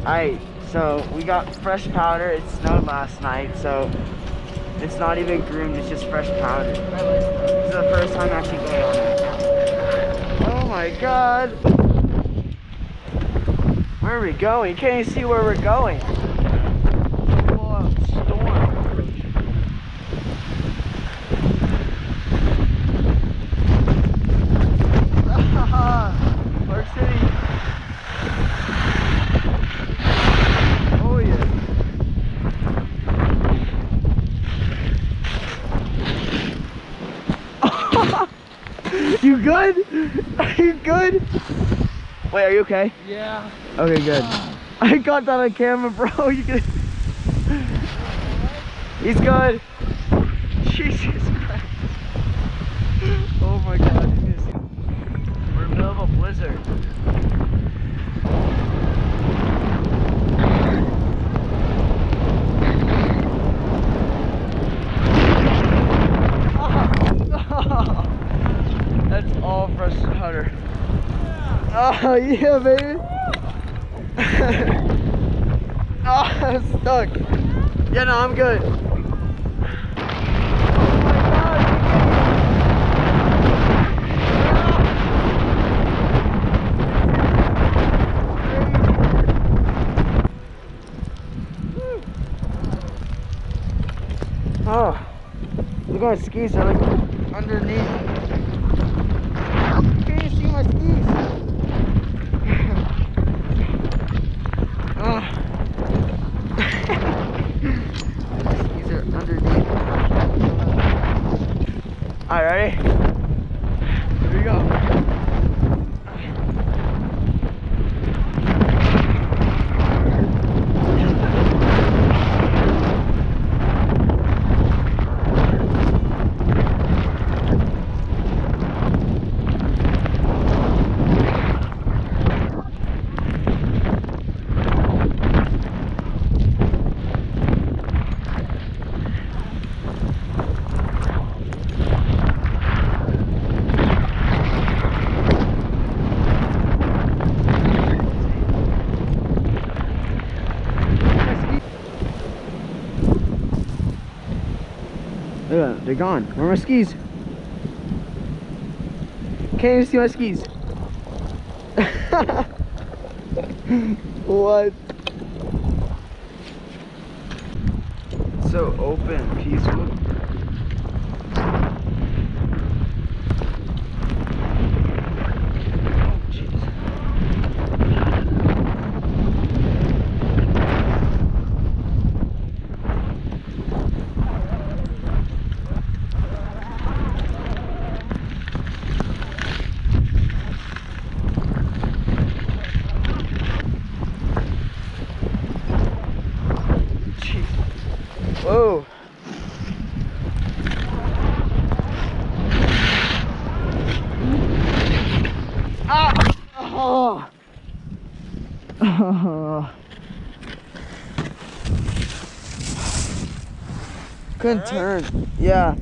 Alright, so we got fresh powder. It snowed last night, so it's not even groomed, it's just fresh powder. This is the first time actually going on it. Oh my god. Where are we going? You can't even see where we're going. It's a full-out storm. Park City. Oh yeah. You good? Are you good? Wait, are you okay? Yeah. Okay, good. I got that on camera, bro. You can... He's good. Jesus Christ. Oh my god. We're in the middle of a blizzard. That's all fresh powder. Oh yeah, baby. Oh, I'm stuck. Yeah, no, I'm good. Oh, look at my skis, they're like underneath. You can't even see my skis. Oh. Skis are underneath. Alright, ready? Here we go. Look, they're gone. Where are my skis? Can't even see my skis. What? So open, peaceful. Whoa. Ah! Oh. Oh. Couldn't turn. Yeah.